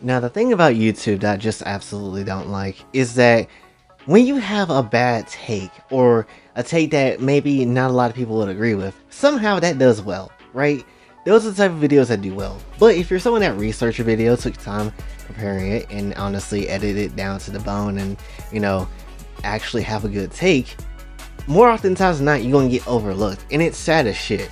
Now, the thing about YouTube that I just absolutely don't like is that when you have a bad take or a take that maybe not a lot of people would agree with, somehow that does well, right? Those are the type of videos that do well. But if you're someone that researched a video, took time preparing it, and honestly edited it down to the bone and, you know, actually have a good take, more oftentimes than not, you're gonna get overlooked. And it's sad as shit.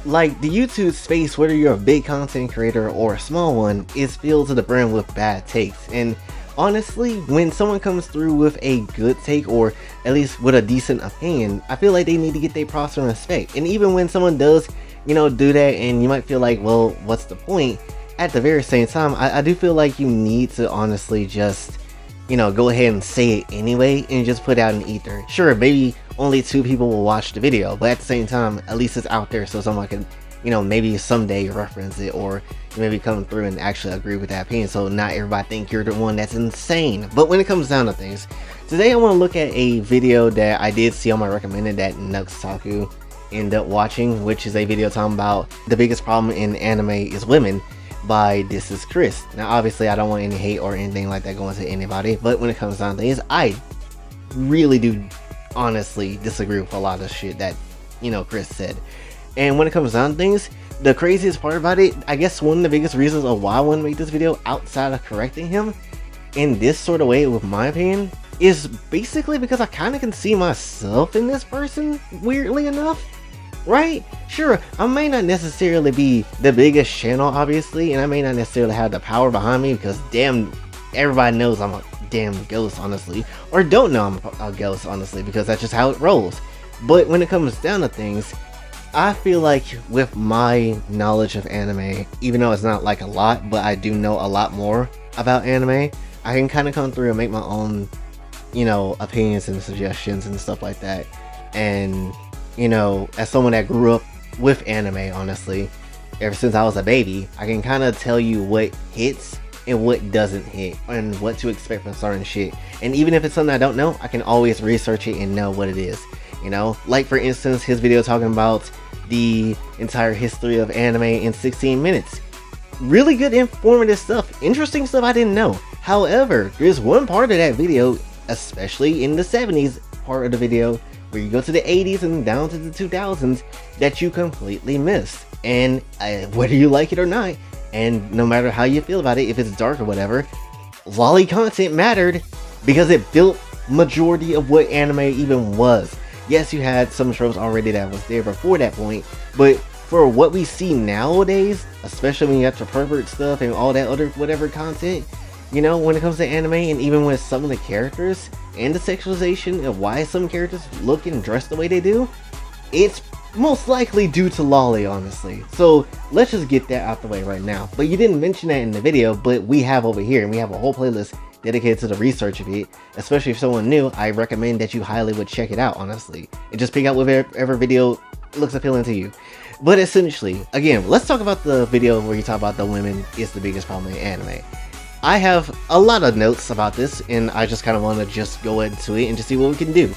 Like, the YouTube space, whether you're a big content creator or a small one, is filled to the brim with bad takes. And honestly, when someone comes through with a good take, or at least with a decent opinion, I feel like they need to get their props and respect. And even when someone does, you know, do that, and you might feel like, well, what's the point? At the very same time, I do feel like you need to honestly just, you know, go ahead and say it anyway and just put it out in the ether. Sure, maybe only 2 people will watch the video, but at the same time, at least it's out there so someone can, you know, maybe someday reference it, or maybe come through and actually agree with that opinion, so not everybody think you're the one that's insane. But when it comes down to things, today I want to look at a video that I did see on my recommended that Nuxtaku ended up watching, which is a video talking about the biggest problem in anime is women, by This Is Chris. Now obviously I don't want any hate or anything like that going to anybody, but when it comes down to things, I really do honestly disagree with a lot of shit that, you know, Chris said. And when it comes down to things, the craziest part about it, I guess one of the biggest reasons of why I want to make this video outside of correcting him in this sort of way, with my opinion, is basically because I kind of can see myself in this person, weirdly enough. Right? Sure, I may not necessarily be the biggest channel, obviously, and I may not necessarily have the power behind me, because damn, everybody knows I'm a damn ghost, honestly, or don't know I'm a ghost, honestly, because that's just how it rolls. But when it comes down to things, I feel like with my knowledge of anime, even though it's not like a lot, but I do know a lot more about anime, I can kind of come through and make my own, you know, opinions and suggestions and stuff like that. And you know, as someone that grew up with anime, honestly, ever since I was a baby, I can kind of tell you what hits and what doesn't hit, and what to expect from certain shit. And even if it's something I don't know, I can always research it and know what it is. You know, like for instance, his video talking about the entire history of anime in 16 minutes. Really good, informative stuff, interesting stuff I didn't know. However, there's one part of that video, especially in the 70s part of the video, where you go to the 80s and down to the 2000s, that you completely missed. And whether you like it or not, and no matter how you feel about it, if it's dark or whatever, lolly content mattered because it built majority of what anime even was. Yes, you had some tropes already that was there before that point, but for what we see nowadays, especially when you have to pervert stuff and all that other whatever content, you know, when it comes to anime, and even with some of the characters and the sexualization of why some characters look and dress the way they do, it's most likely due to lolly, honestly. So let's just get that out the way right now. But you didn't mention that in the video, but we have over here, and we have a whole playlist dedicated to the research of it. Especially if someone new, I recommend that you highly would check it out, honestly, and just pick out whatever video looks appealing to you. But essentially, again, let's talk about the video where you talk about the women is the biggest problem in anime. I have a lot of notes about this, and I just kind of want to just go into it and just see what we can do.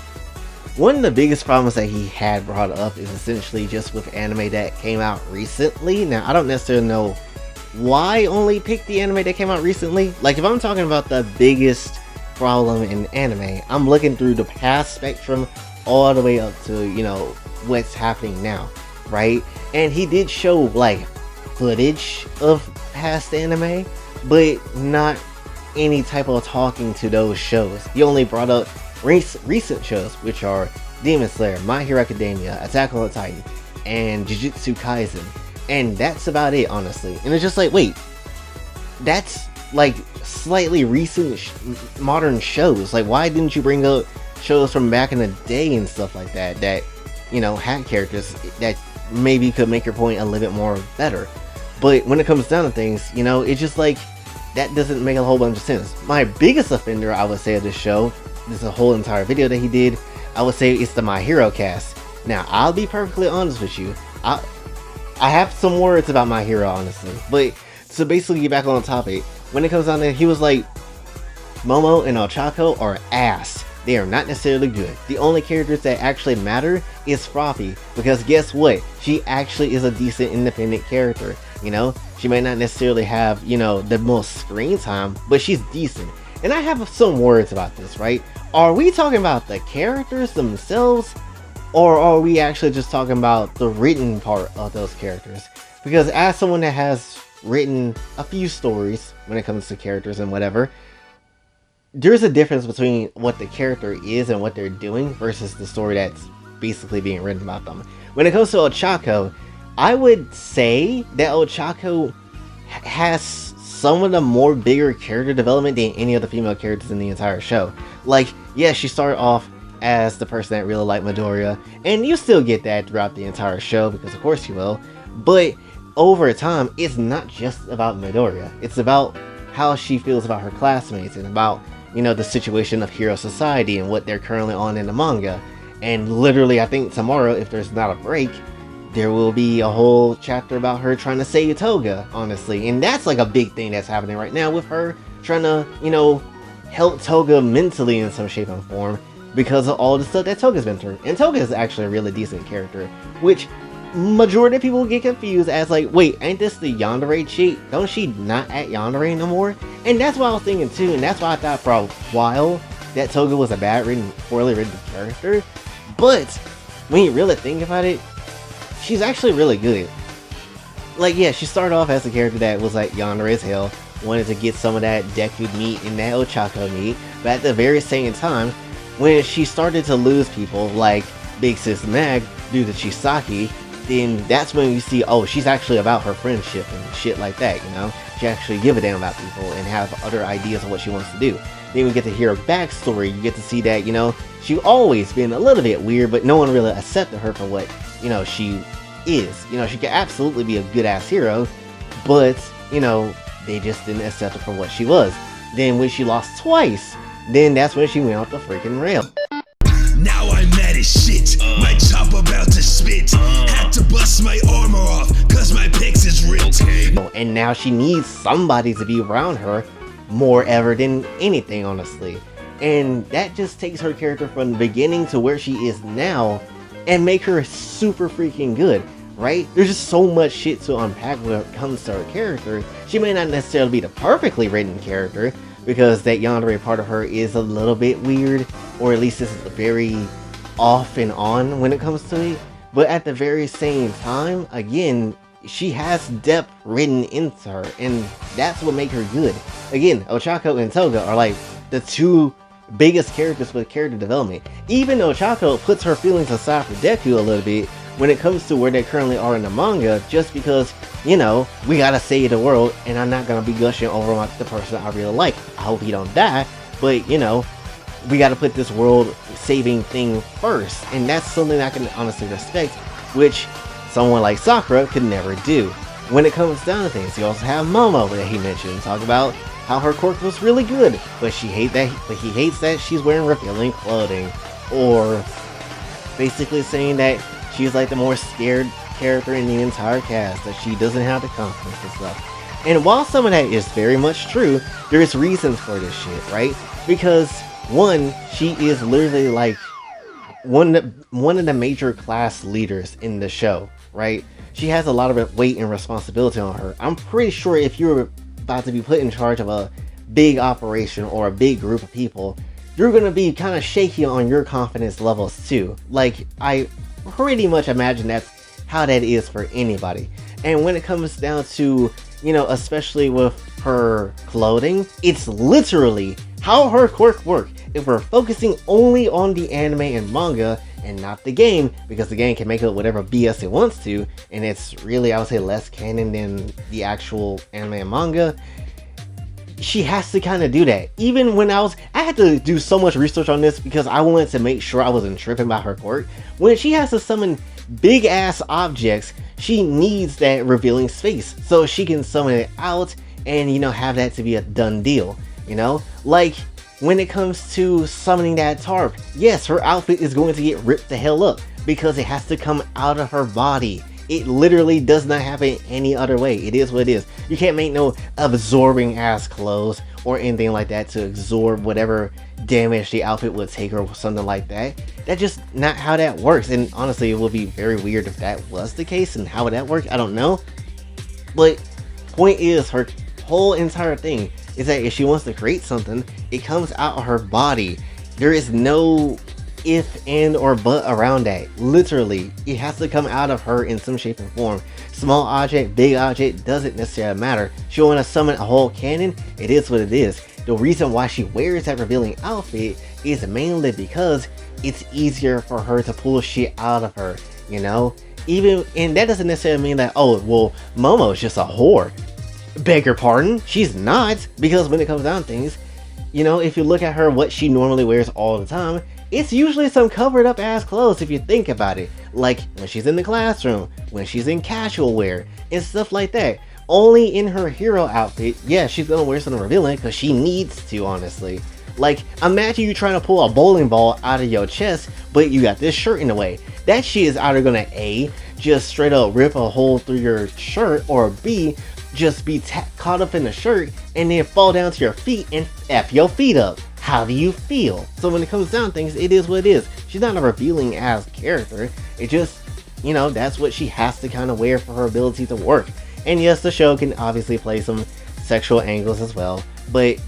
One of the biggest problems that he had brought up is essentially just with anime that came out recently. Now, I don't necessarily know why only pick the anime that came out recently. Like, if I'm talking about the biggest problem in anime, I'm looking through the past spectrum all the way up to, you know, what's happening now, right? And he did show, like, footage of past anime, but not any type of talking to those shows. He only brought up recent shows, which are Demon Slayer, My Hero Academia, Attack on Titan, and Jujutsu Kaisen. And that's about it, honestly. And it's just like, wait, that's like slightly recent modern shows. Like, why didn't you bring up shows from back in the day and stuff like that, that, you know, had characters that maybe could make your point a little bit more better? But when it comes down to things, you know, it's just like, that doesn't make a whole bunch of sense. My biggest offender, I would say, of this show, this is a whole entire video that he did, I would say it's the My Hero cast. Now, I'll be perfectly honest with you, I have some words about My Hero, honestly. But, to basically get back on topic, when it comes down to, he was like, Momo and Ochako are ass. They are not necessarily good. The only characters that actually matter is Froppy, because guess what? She actually is a decent independent character, you know? She may not necessarily have, you know, the most screen time, but she's decent. And I have some words about this, right? Are we talking about the characters themselves, or are we actually just talking about the written part of those characters? Because as someone that has written a few stories when it comes to characters and whatever, there's a difference between what the character is and what they're doing versus the story that's basically being written about them. When it comes to Ochako, I would say that Ochako has some of the more bigger character development than any of the female characters in the entire show. Like, yeah, she started off as the person that really liked Midoriya, and you still get that throughout the entire show, because of course you will, but over time, it's not just about Midoriya. It's about how she feels about her classmates, and about, you know, the situation of Hero Society and what they're currently on in the manga. And literally, I think tomorrow, if there's not a break, there will be a whole chapter about her trying to save Toga, honestly. And that's like a big thing that's happening right now, with her trying to, you know, help Toga mentally in some shape and form, because of all the stuff that Toga's been through. And Toga is actually a really decent character, which majority of people get confused as like, wait, ain't this the Yandere chick? Don't she not at Yandere no more? And that's what I was thinking too, and that's why I thought for a while that Toga was a poorly written character. But when you really think about it, she's actually really good. Like, yeah, she started off as a character that was like yandere as hell, wanted to get some of that Deku meat and that Ochako meat, but at the very same time, when she started to lose people like Big Sis Mag due to Chisaki, then that's when you see, oh, she's actually about her friendship and shit like that, you know? She actually give a damn about people and have other ideas of what she wants to do. Then we get to hear her backstory. You get to see that, you know, she's always been a little bit weird, but no one really accepted her for what, you know, she is. You know, she could absolutely be a good-ass hero, but, you know, they just didn't accept her for what she was. Then when she lost twice, then that's when she went off the freaking rail. Now I'm mad as shit, my chop about to spit. Had to bust my armor off, cause my pecs is ripped. And now she needs somebody to be around her more ever than anything, honestly. And that just takes her character from the beginning to where she is now and make her super freaking good, right? There's just so much shit to unpack when it comes to her character. She may not necessarily be the perfectly written character, because that yandere part of her is a little bit weird, or at least it's very off and on when it comes to it. But at the very same time, again, she has depth written into her, and that's what makes her good. Again, Ochako and Toga are like the two biggest characters with character development. Even Ochako puts her feelings aside for Deku a little bit when it comes to where they currently are in the manga, just because, you know, we gotta save the world, and I'm not gonna be gushing over the person I really like. I hope he don't die, but, you know, we gotta put this world saving thing first, and that's something I can honestly respect, which someone like Sakura could never do. When it comes down to things, you also have Momo that he mentioned, talk about how her quirk was really good, but he hates that she's wearing revealing clothing, or basically saying that she's like the more scared character in the entire cast, that she doesn't have the confidence and stuff. And while some of that is very much true, there's reasons for this shit, right? Because one, she is literally like one of the major class leaders in the show, right? She has a lot of weight and responsibility on her. I'm pretty sure if you're about to be put in charge of a big operation or a big group of people, you're gonna be kind of shaky on your confidence levels too. Like, I pretty much imagine that's how that is for anybody. And when it comes down to, you know, especially with her clothing, it's literally how her quirk work. If we're focusing only on the anime and manga and not the game, because the game can make up whatever BS it wants to, and it's really, I would say, less canon than the actual anime and manga, she has to kind of do that. Even when I had to do so much research on this because I wanted to make sure I wasn't tripping by her quirk. When she has to summon big ass objects, she needs that revealing space so she can summon it out and, you know, have that to be a done deal, you know? Like, when it comes to summoning that tarp, yes, her outfit is going to get ripped the hell up because it has to come out of her body. It literally does not happen any other way. It is what it is. You can't make no absorbing ass clothes or anything like that to absorb whatever damage the outfit would take or something like that. That's just not how that works. And honestly, it would be very weird if that was the case. And how would that work? I don't know. But Point is, her whole entire thing is that if she wants to create something, it comes out of her body. There is no if, and, or but around that. Literally, it has to come out of her in some shape and form. Small object, big object, doesn't necessarily matter. She want to summon a whole cannon, it is what it is. The reason why she wears that revealing outfit is mainly because it's easier for her to pull shit out of her, you know? Even, and that doesn't necessarily mean that, oh, well, Momo's just a whore. Beg your pardon, she's not, because when it comes down to things, you know, if you look at her, what she normally wears all the time, it's usually some covered up ass clothes if you think about it. Like when she's in the classroom, when she's in casual wear, and stuff like that. Only in her hero outfit, yeah, she's gonna wear something revealing because she needs to, honestly. Like, imagine you trying to pull a bowling ball out of your chest, but you got this shirt in the way. That shit is either gonna A, just straight up rip a hole through your shirt, or B, just be caught up in the shirt and then fall down to your feet and F your feet up. How do you feel? So when it comes down to things, it is what it is. She's not a revealing ass character. It just, you know, that's what she has to kind of wear for her ability to work. And yes, the show can obviously play some sexual angles as well, but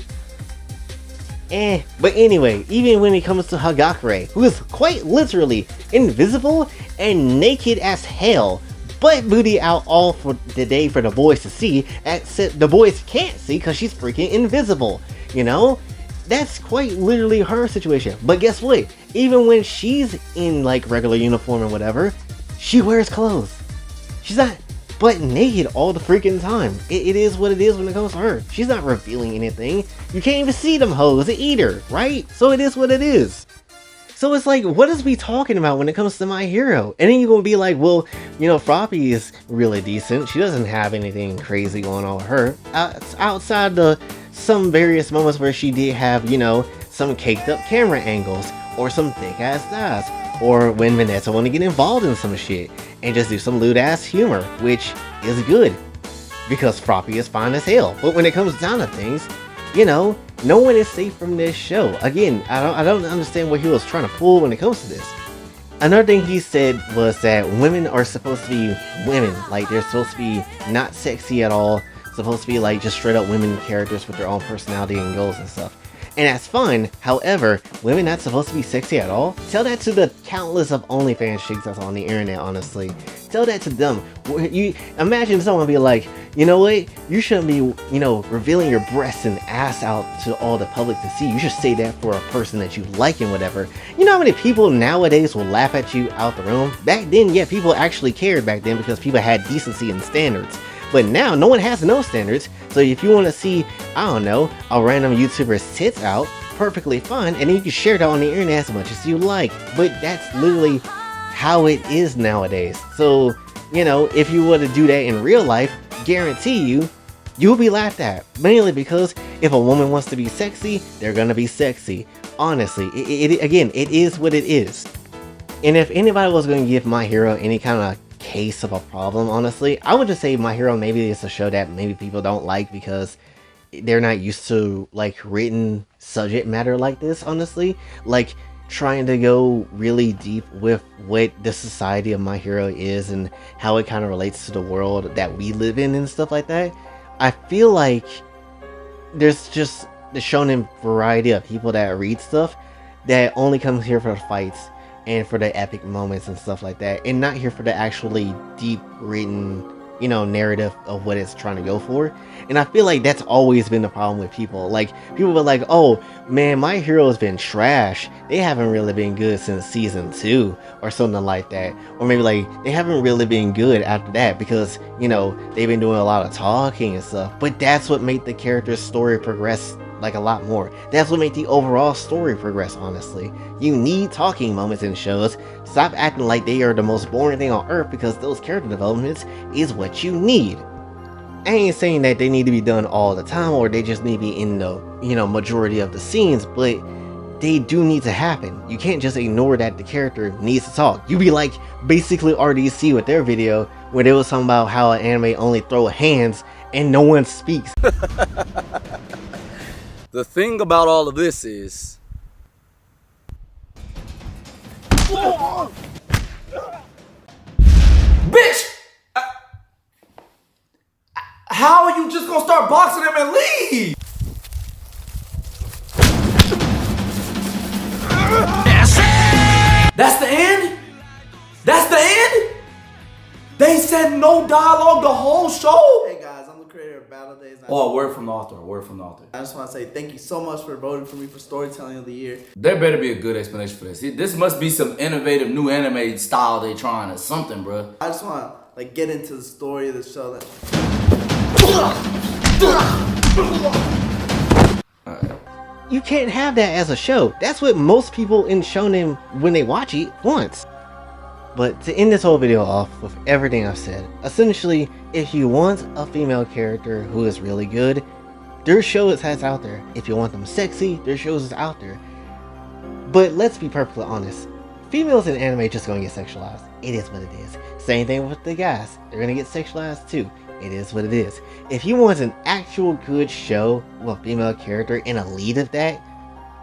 anyway, even when it comes to Hagakure, who is quite literally invisible and naked as hell, butt booty out all for the day for the boys to see, except the boys can't see because she's freaking invisible, you know? That's quite literally her situation. But guess what? Even when she's in like regular uniform or whatever, she wears clothes. She's not butt naked all the freaking time. It is what it is when it comes to her. She's not revealing anything. You can't even see them hoes either, right? So it is what it is. So it's like, what is we talking about when it comes to My Hero? And then you're gonna be like, well, you know, Froppy is really decent. She doesn't have anything crazy going on with her. Outside the some various moments where she did have, you know, some caked up camera angles, or some thick ass thighs, or when Vanessa wanted to get involved in some shit and just do some lewd ass humor, which is good because Froppy is fine as hell. But when it comes down to things, you know, no one is safe from this show. Again, I don't understand what he was trying to pull when it comes to this. Another thing he said was that women are supposed to be women, like they're supposed to be not sexy at all, supposed to be like just straight up women characters with their own personality and goals and stuff. And that's fine. However, women not supposed to be sexy at all? Tell that to the countless of OnlyFans chicks that's on the internet, honestly. Tell that to them. You imagine someone be like, you know what? You shouldn't be, you know, revealing your breasts and ass out to all the public to see. You should say that for a person that you like and whatever. You know how many people nowadays will laugh at you out the room? Back then, yeah, people actually cared back then because people had decency and standards. But now, no one has no standards, so if you want to see, I don't know, a random YouTuber's tits out, perfectly fine, and then you can share that on the internet as much as you like. But that's literally how it is nowadays. So, you know, if you were to do that in real life, guarantee you'll be laughed at. Mainly because if a woman wants to be sexy, they're gonna be sexy. Honestly, again, it is what it is. And if anybody was going to give My Hero any kind of case of a problem, honestly, I would just say My Hero maybe it's a show that maybe people don't like because they're not used to like written subject matter like this, honestly. Like trying to go really deep with what the society of My Hero is and how it kind of relates to the world that we live in and stuff like that. I feel like there's just the shonen variety of people that read stuff that only comes here for the fights and for the epic moments and stuff like that, and not here for the actually deep written, you know, narrative of what it's trying to go for. And I feel like that's always been the problem with people. Like, people were like, oh man, My Hero's been trash, they haven't really been good since season 2 or something like that. Or maybe like they haven't really been good after that because, you know, they've been doing a lot of talking and stuff. But that's what made the character's story progress like a lot more. That's what made the overall story progress, honestly. You need talking moments in shows. Stop acting like they are the most boring thing on earth, because those character developments is what you need. I ain't saying that they need to be done all the time or they just need to be in the, you know, majority of the scenes, but they do need to happen. You can't just ignore that the character needs to talk. You be like basically RDC with their video where they was talking about how an anime only throw hands and no one speaks. The thing about all of this is... Bitch! How are you just gonna start boxing him and leave? That's the end? That's the end? They said no dialogue the whole show? Hey guys, I'm the creator of Battle Days. Oh, a word from the author, a word from the author. I just want to say thank you so much for voting for me for Storytelling of the Year. There better be a good explanation for this. This must be some innovative new anime style they trying or something, bro. I just want to like get into the story of the show. That You can't have that as a show. That's what most people in shonen, when they watch it, want. But to end this whole video off with everything I've said, essentially, if you want a female character who is really good, there's shows that's out there. If you want them sexy, there's shows that's out there. But let's be perfectly honest, females in anime just gonna get sexualized. It is what it is. Same thing with the guys. They're gonna get sexualized too. It is what it is. If you want an actual good show with a female character and a lead of that,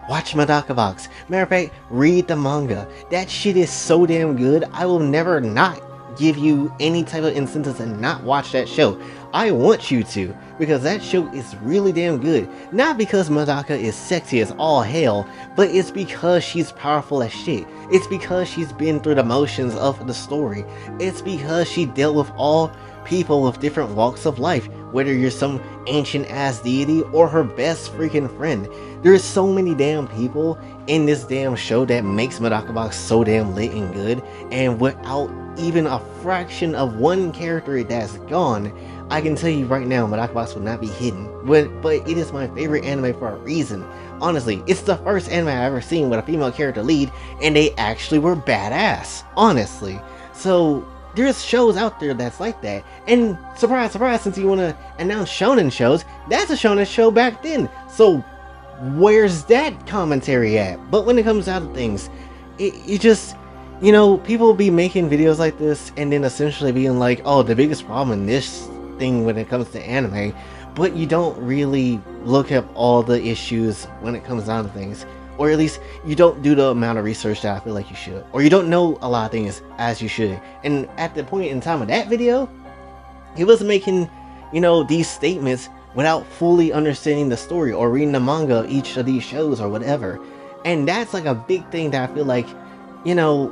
watch Madoka Box. Matter of fact, read the manga. That shit is so damn good. I will never not give you any type of incentive to not watch that show. I want you to, because that show is really damn good. Not because Madoka is sexy as all hell, but it's because she's powerful as shit. It's because she's been through the motions of the story. It's because she dealt with all people with different walks of life, whether you're some ancient ass deity or her best freaking friend. There's so many damn people in this damn show that makes Madoka Box so damn lit and good, and without even a fraction of one character that's gone, I can tell you right now, Madoka Box will not be hidden. But it is my favorite anime for a reason. Honestly, it's the first anime I've ever seen with a female character lead, and they actually were badass. Honestly. So there's shows out there that's like that. And surprise, surprise, since you want to announce shonen shows, that's a shonen show back then. So where's that commentary at? But when it comes out of things, it just, you know, people be making videos like this and then essentially being like, oh, the biggest problem in this thing when it comes to anime, but you don't really look up all the issues when it comes down to things. Or at least you don't do the amount of research that I feel like you should. Or you don't know a lot of things as you should. And at the point in time of that video, he was making, you know, these statements without fully understanding the story or reading the manga of each of these shows or whatever. And that's like a big thing that I feel like, you know,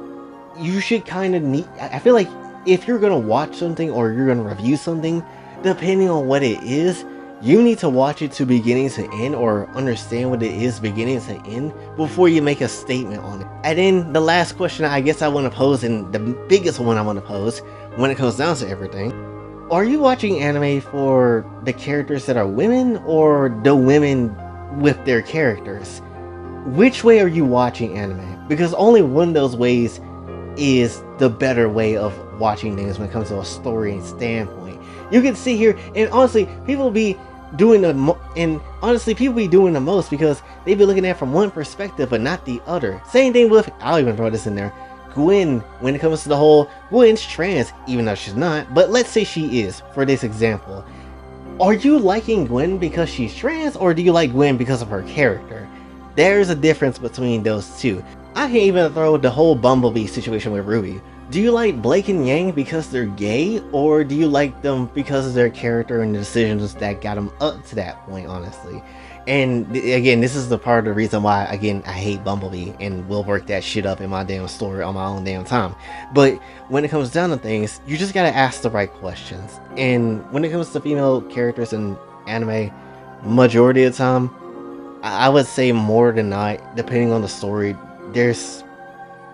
you should kind of need. I feel like if you're going to watch something or you're going to review something, depending on what it is, you need to watch it to beginning to end or understand what it is beginning to end before you make a statement on it. And then the last question I guess I want to pose, and the biggest one I want to pose when it comes down to everything, are you watching anime for the characters that are women or the women with their characters? Which way are you watching anime? Because only one of those ways is the better way of watching things when it comes to a story standpoint. You can sit here and honestly, people be doing the most because they be looking at it from one perspective but not the other. Same thing with, I'll even throw this in there, Gwen, when it comes to the whole Gwen's trans, even though she's not, but let's say she is for this example. Are you liking Gwen because she's trans, or do you like Gwen because of her character? There's a difference between those two. I can even throw the whole Bumblebee situation with Ruby. Do you like Blake and Yang because they're gay, or do you like them because of their character and the decisions that got them up to that point, honestly? And again, this is the part of the reason why, again, I hate Bumblebee and will work that shit up in my damn story on my own damn time. But when it comes down to things, you just gotta ask the right questions. And when it comes to female characters in anime, majority of the time, I would say more than not, depending on the story, there's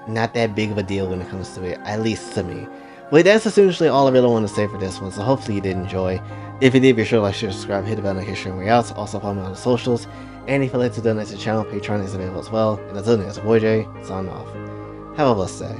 not that big of a deal when it comes to it, at least to me. But that's essentially all I really want to say for this one, so hopefully you did enjoy. If you did, be sure to like, share, subscribe, hit the bell notification way out. Also follow me on the socials, and if you'd like to donate to the channel, Patreon is available as well. And until then, it's your boy Jay, signing off. Have a blessed day.